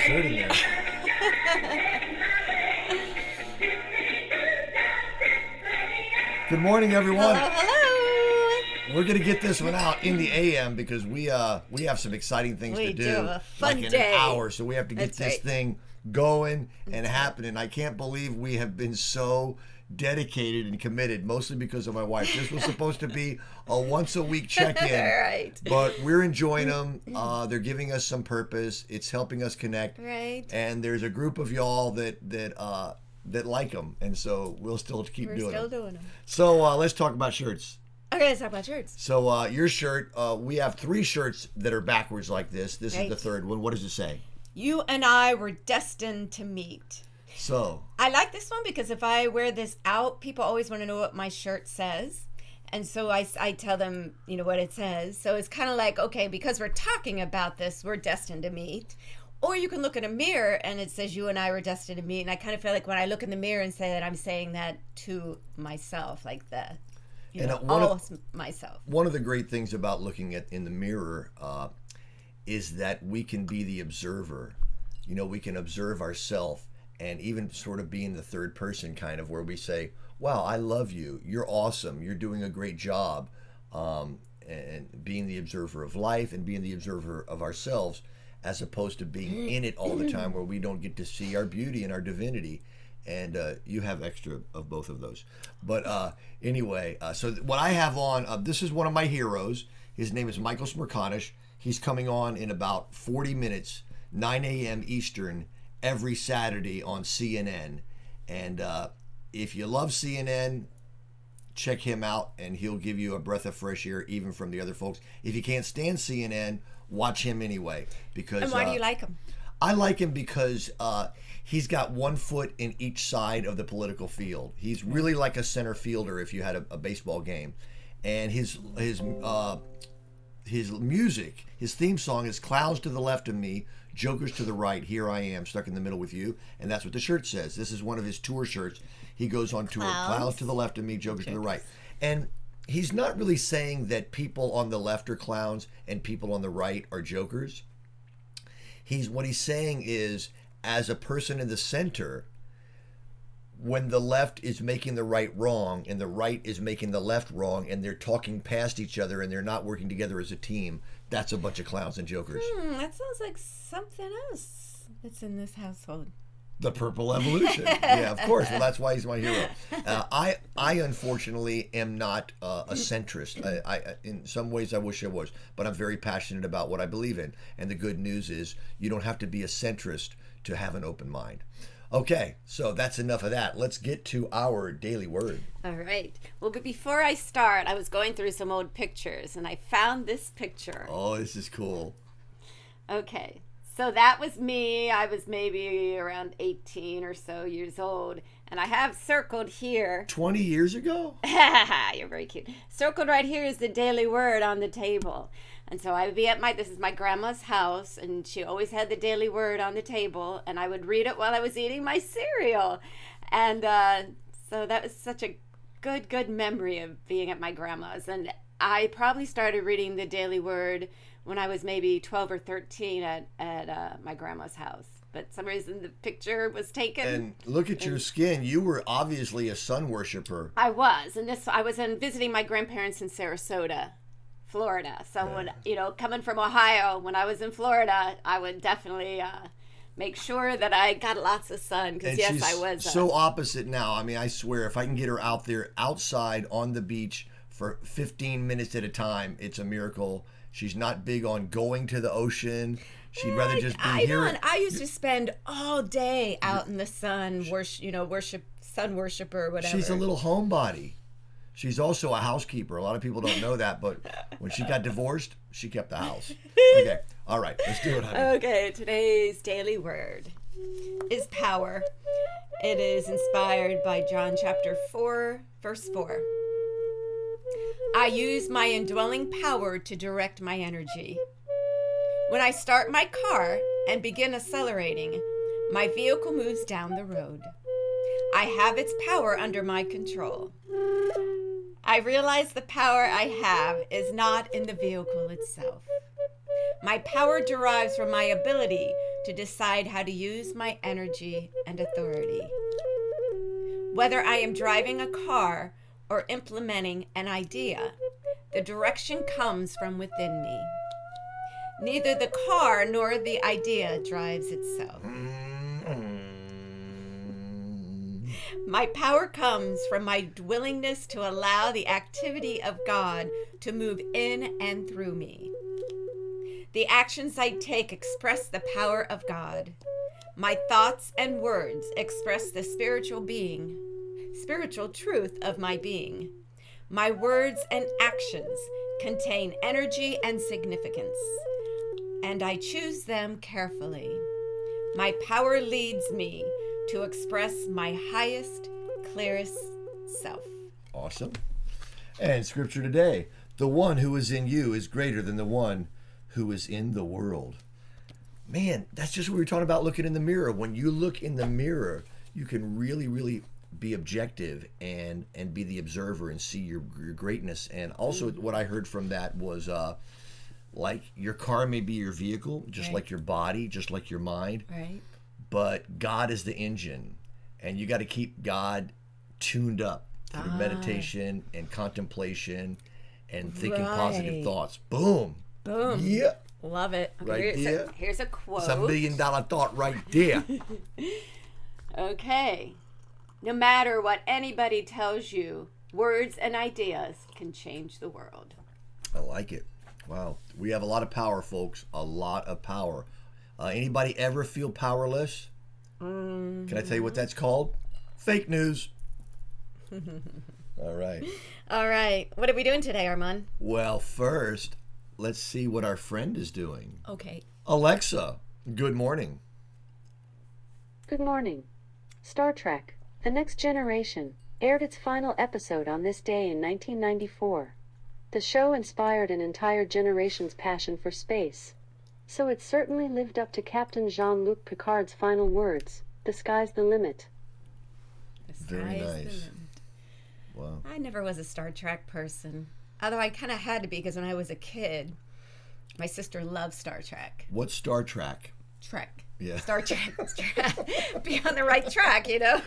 shirt in there. Good morning, everyone. Hello. We're gonna get this one out in the AM because we have some exciting things to do. A fun like in day. an hour, so we have to get That's this right. thing going and happening. I can't believe we have been so dedicated and committed, mostly because of my wife. This was supposed to be a once a week check-in, Right. but we're enjoying them. They're giving us some purpose. It's helping us connect. Right. And there's a group of y'all that like them, and so we'll still keep We're doing still them. doing them. So let's talk about shirts. Okay, let's talk about shirts. So your shirt, we have 3 shirts that are backwards like this. This is Right. the third one. What does it say? You and I were destined to meet. So I like this one because if I wear this out, people always want to know what my shirt says. And so I tell them, what it says. So it's kind of like, okay, because we're talking about this, we're destined to meet. Or you can look in a mirror and it says you and I were destined to meet. And I kind of feel like when I look in the mirror and say that, I'm saying that to myself, like that. Myself. One of the great things about looking in the mirror is that we can be the observer. We can observe ourselves and even sort of be in the third person kind of where we say, wow, I love you. You're awesome. You're doing a great job. And being the observer of life and being the observer of ourselves as opposed to being in it all the time where we don't get to see our beauty and our divinity. And you have extra of both of those. But anyway, so what I have on, this is one of my heroes. His name is Michael Smerconish. He's coming on in about 40 minutes, 9 a.m. Eastern, every Saturday on CNN. And if you love CNN, check him out, and he'll give you a breath of fresh air, even from the other folks. If you can't stand CNN, watch him anyway. Because And why do you like him? I like him because he's got one foot in each side of the political field. He's really like a center fielder if you had a baseball game. And his music, his theme song is Clowns to the left of me, Jokers to the right, here I am, stuck in the middle with you. And that's what the shirt says. This is one of his tour shirts. He goes on tour, Clowns to the left of me, Jokers to the right. And he's not really saying that people on the left are clowns and people on the right are jokers. What he's saying is, as a person in the center, when the left is making the right wrong and the right is making the left wrong and they're talking past each other and they're not working together as a team, that's a bunch of clowns and jokers. That sounds like something else that's in this household. The purple evolution. Yeah, of course. Well, that's why he's my hero. I unfortunately am not a centrist. I in some ways I wish I was, but I'm very passionate about what I believe in. And the good news is you don't have to be a centrist to have an open mind. Okay, so that's enough of that. Let's get to our daily word. All right. Well, but before I start, I was going through some old pictures, and I found this picture. Oh, this is cool. Okay. So that was me. I was maybe around 18 or so years old. And I have circled here. 20 years ago? You're very cute. Circled right here is the daily word on the table. And so I would be at this is my grandma's house, and she always had the daily word on the table, and I would read it while I was eating my cereal. And so that was such a good memory of being at my grandma's. And I probably started reading the daily word when I was maybe 12 or 13 at my grandma's house. But some reason the picture was taken. And look at your skin. You were obviously a sun worshiper. I was. And I was visiting my grandparents in Sarasota, Florida. So when, coming from Ohio, when I was in Florida, I would definitely make sure that I got lots of sun. Because yes, I was. So opposite now. I mean, I swear, if I can get her out there outside on the beach for 15 minutes at a time, it's a miracle. She's not big on going to the ocean. She'd rather just be here. I used to spend all day out in the sun, sun worshiper, whatever. She's a little homebody. She's also a housekeeper. A lot of people don't know that, but when she got divorced, she kept the house. Okay, all right, let's do it, honey. Okay, today's daily word is power. It is inspired by John chapter 4, verse 4. I use my indwelling power to direct my energy. When I start my car and begin accelerating, my vehicle moves down the road. I have its power under my control. I realize the power I have is not in the vehicle itself. My power derives from my ability to decide how to use my energy and authority. Whether I am driving a car or implementing an idea, the direction comes from within me. Neither the car nor the idea drives itself. My power comes from my willingness to allow the activity of God to move in and through me. The actions I take express the power of God. My thoughts and words express the spiritual truth of my being. My words and actions contain energy and significance, and I choose them carefully. My power leads me to express my highest, clearest self. Awesome. And scripture today, the one who is in you is greater than the one who is in the world. Man, that's just what we were talking about, looking in the mirror. When you look in the mirror, you can really, really be objective and be the observer and see your greatness. And also what I heard from that was like your car may be your vehicle, just like your body, just like your mind. Right. But God is the engine, and you got to keep God tuned up through meditation and contemplation and thinking positive thoughts. Boom. Boom. Yeah. Love it. Okay, Right here's a quote. It's $1 million thought right there. Okay. No matter what anybody tells you, words and ideas can change the world. I like it. Wow. We have a lot of power, folks. A lot of power. Anybody ever feel powerless? Can I tell you what that's called? Fake news. All right. All right. What are we doing today, Armand? Well, first, let's see what our friend is doing. Okay. Alexa, good morning. Good morning. Star Trek: The Next Generation aired its final episode on this day in 1994. The show inspired an entire generation's passion for space. So it certainly lived up to Captain Jean-Luc Picard's final words, "The sky's the limit." Very nice. Wow. I never was a Star Trek person. Although I kind of had to be, because when I was a kid, my sister loved Star Trek. What's Star Trek? Trek. Yeah. Star Trek. Be on the right track, you know?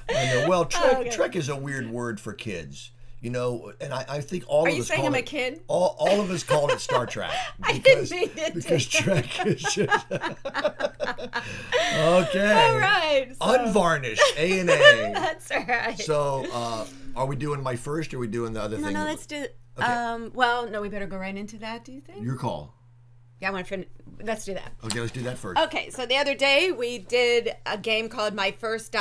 I know. Well, Trek, Okay. Trek is a weird word for kids. You know, and I think all Are of you us saying call I'm it, a kid? All of us call it Star Trek. I didn't mean it because to. Trek is just okay. All right. So. Unvarnished A&A. That's all right. So, are we doing my first, or are we doing the other thing? No, let's do. Okay. Well, no, we better go right into that. Do you think? Your call. Yeah, I want to. Let's do that. Okay, let's do that first. Okay, so the other day we did a game called My First ...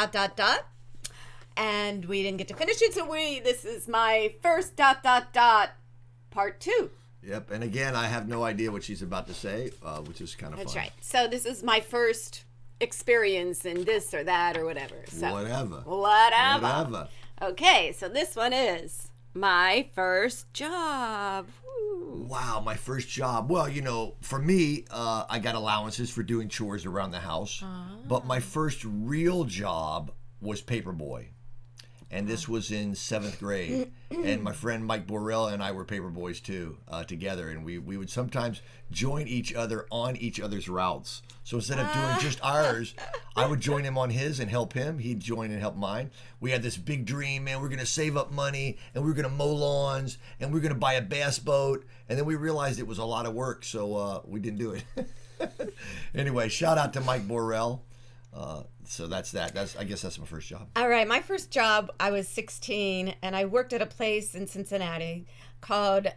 and we didn't get to finish it, so this is my first ... part 2. Yep, and again, I have no idea what she's about to say, which is kind of fun. That's right. So this is my first experience in this or that or whatever. So Whatever. Okay, so this one is my first job. Woo. Wow, my first job. Well, you know, for me, I got allowances for doing chores around the house. But my first real job was paperboy. And this was in 7th grade. And my friend Mike Borrell and I were paper boys too, together. And we would sometimes join each other on each other's routes. So instead of doing just ours, I would join him on his and help him. He'd join and help mine. We had this big dream, man. We're going to save up money, and we were going to mow lawns, and we were going to buy a bass boat. And then we realized it was a lot of work, so we didn't do it. Anyway, shout out to Mike Borrell. So that's that. I guess that's my first job. All right, my first job, I was 16, and I worked at a place in Cincinnati called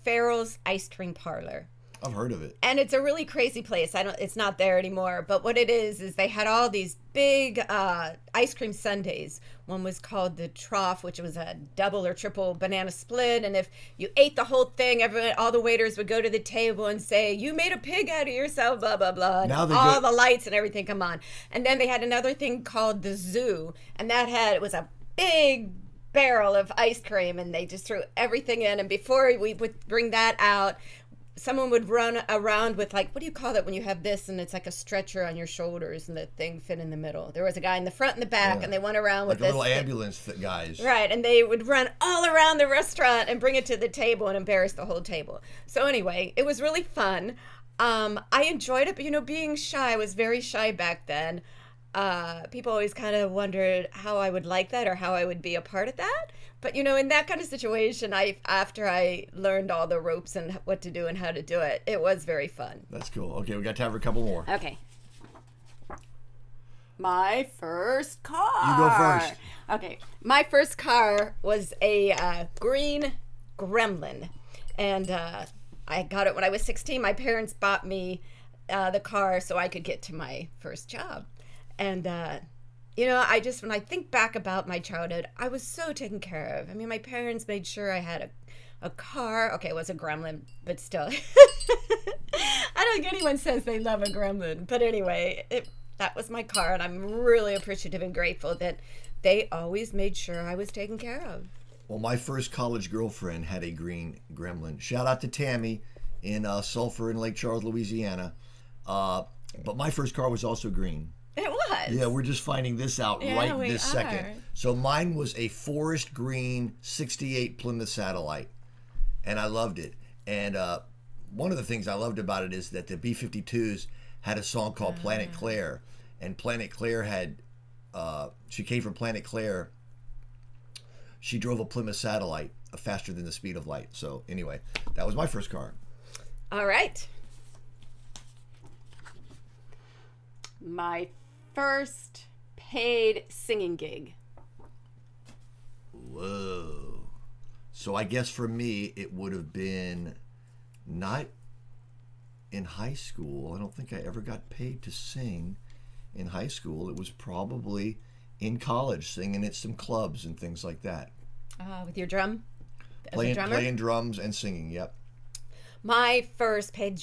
Farrell's Ice Cream Parlor. I've heard of it. And it's a really crazy place. It's not there anymore. But what it is they had all these big ice cream sundaes. One was called the Trough, which was a double or triple banana split. And if you ate the whole thing, all the waiters would go to the table and say, "You made a pig out of yourself, blah, blah, blah." And Now all the lights and everything come on. And then they had another thing called the Zoo. And it was a big barrel of ice cream. And they just threw everything in. And before we would bring that out, someone would run around with, like, what do you call that when you have this and it's like a stretcher on your shoulders and the thing fit in the middle? There was a guy in the front and the back, and they went around with like this little ambulance guys. Right, and they would run all around the restaurant and bring it to the table and embarrass the whole table. So anyway, it was really fun. I enjoyed it, but being shy, I was very shy back then. People always kind of wondered how I would like that or how I would be a part of that. But in that kind of situation, after I learned all the ropes and what to do and how to do it, it was very fun. That's cool. Okay, we got time for a couple more. Okay. My first car. You go first. Okay. My first car was a green Gremlin. And I got it when I was 16. My parents bought me the car so I could get to my first job. And, when I think back about my childhood, I was so taken care of. I mean, my parents made sure I had a car. Okay, it was a Gremlin, but still. I don't think anyone says they love a Gremlin. But anyway, that was my car, and I'm really appreciative and grateful that they always made sure I was taken care of. Well, my first college girlfriend had a green Gremlin. Shout out to Tammy in Sulphur in Lake Charles, Louisiana. But my first car was also green. It was? Yeah, we're just finding this out right this second. So mine was a forest green 68 Plymouth Satellite, and I loved it. And one of the things I loved about it is that the B-52s had a song called Planet Claire, and Planet Claire had, she came from Planet Claire. She drove a Plymouth Satellite faster than the speed of light. So anyway, that was my first car. All right. My first paid singing gig. Whoa. So I guess for me, it would have been not in high school. I don't think I ever got paid to sing in high school. It was probably in college, singing at some clubs and things like that. With your drum? Playing drums and singing, yep. My first paid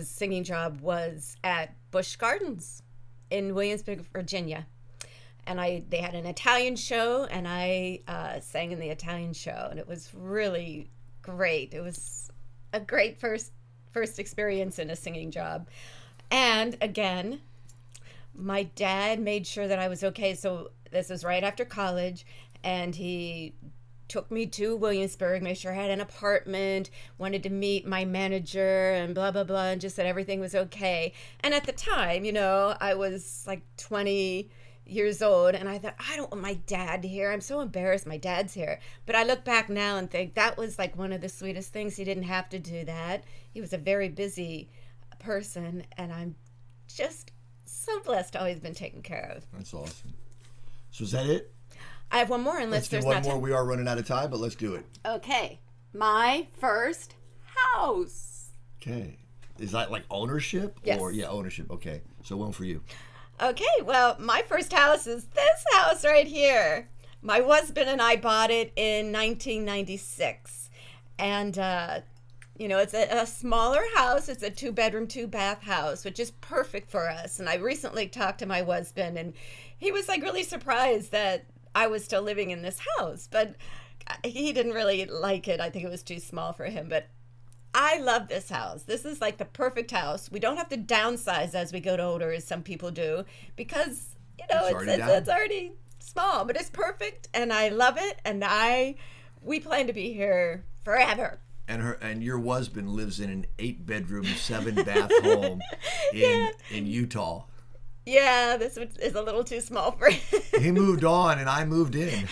singing job was at Busch Gardens in Williamsburg, Virginia. And they had an Italian show, and I sang in the Italian show, and it was really great. It was a great first experience in a singing job. And again, my dad made sure that I was okay. So this was right after college, and he took me to Williamsburg, made sure I had an apartment, wanted to meet my manager and blah, blah, blah, and just said everything was okay. And at the time, I was like 20 years old, and I thought, I don't want my dad here. I'm so embarrassed my dad's here. But I look back now and think that was like one of the sweetest things. He didn't have to do that. He was a very busy person, and I'm just so blessed to always been taken care of. That's awesome. So is that it? I have one more, unless there's not time. Let's do one more. We are running out of time, but let's do it. Okay. My first house. Okay. Is that like ownership? Yes. Yeah, ownership. Okay. So one for you. Okay. Well, my first house is this house right here. My husband and I bought it in 1996. And, it's a smaller house. It's a 2-bedroom, 2-bath house, which is perfect for us. And I recently talked to my husband, and he was like really surprised that I was still living in this house, but he didn't really like it. I think it was too small for him, but I love this house. This is like the perfect house. We don't have to downsize as we get older, as some people do, because, it's already small, but it's perfect, and I love it, and we plan to be here forever. And your husband lives in an 8-bedroom, 7-bath home in Utah. Yeah, this is a little too small for him. He moved on, and I moved in.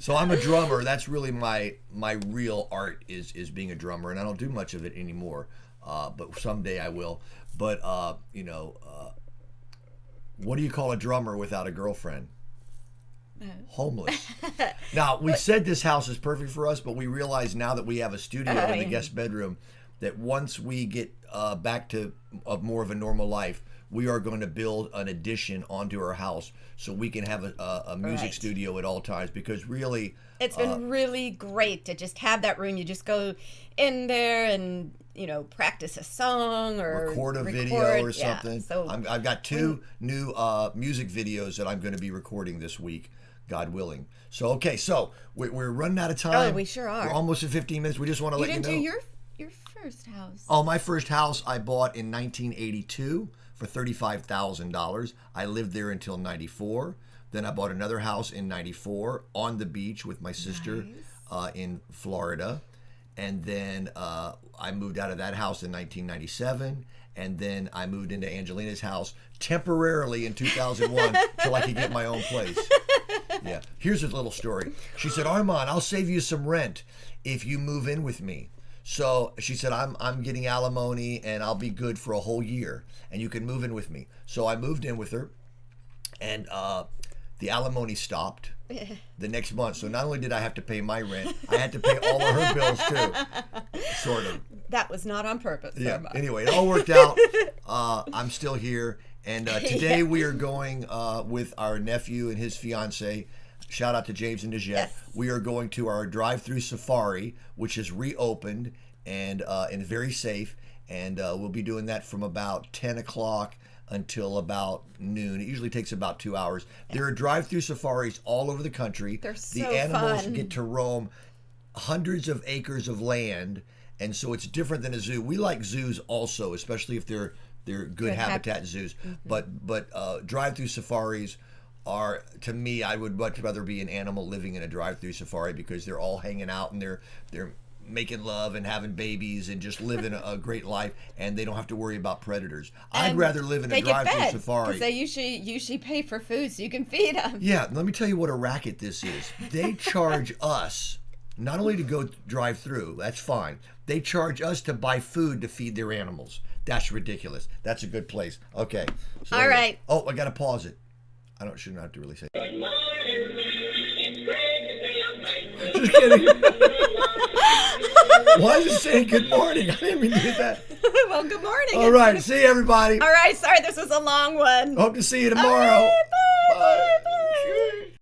So I'm a drummer. That's really my real art is being a drummer, and I don't do much of it anymore. But someday I will. But what do you call a drummer without a girlfriend? Homeless. Now, we said this house is perfect for us, but we realize now that we have a studio in the guest bedroom that once we get back to more of a normal life, we are going to build an addition onto our house so we can have a music studio at all times, because really it's been really great to just have that room. You just go in there and practice a song or record a video or something. Yeah. So I've got 2 new music videos that I'm going to be recording this week, God willing. So okay, so we're running out of time. Oh, we sure are. We're almost at 15 minutes. We just want to let you know. You didn't do your first house. Oh, my first house I bought in 1982 for $35,000. I lived there until 94. Then I bought another house in 94 on the beach with my sister in Florida. and then I moved out of that house in 1997, and then I moved into Angelina's house temporarily in 2001 till I could get my own place. Yeah. Here's a little story. She said, Armand, I'll save you some rent if you move in with me. So she said, I'm getting alimony and I'll be good for a whole year and you can move in with me. So I moved in with her, and the alimony stopped the next month. So not only did I have to pay my rent, I had to pay all of her bills too, sort of. That was not on purpose. Yeah. Armand. Anyway, it all worked out. I'm still here. And today we are going with our nephew and his fiance. Shout out to James and Najette. Yes. We are going to our drive-through safari, which is reopened and very safe. And we'll be doing that from about 10 o'clock until about noon. It usually takes about 2 hours. There are drive-through safaris all over the country. They're so the animals fun. get to roam hundreds of acres of land, and so it's different than a zoo. We like zoos also, especially if they're good habitat zoos. Mm-hmm. But drive-through safaris are, to me, I would much rather be an animal living in a drive-through safari because they're all hanging out and they're making love and having babies and just living a great life, and they don't have to worry about predators. I'd rather live in a drive-through safari. Because they usually pay for food so you can feed them. Yeah, let me tell you what a racket this is. They charge us not only to go drive through, that's fine. They charge us to buy food to feed their animals. That's ridiculous. That's a good place. Okay. So All right. Oh, I got to pause it. Shouldn't have to really say it. Just kidding. Why is it saying good morning? I didn't mean to do that. Well, good morning. All right. See you, everybody. All right. Sorry, this was a long one. Hope to see you tomorrow. All right.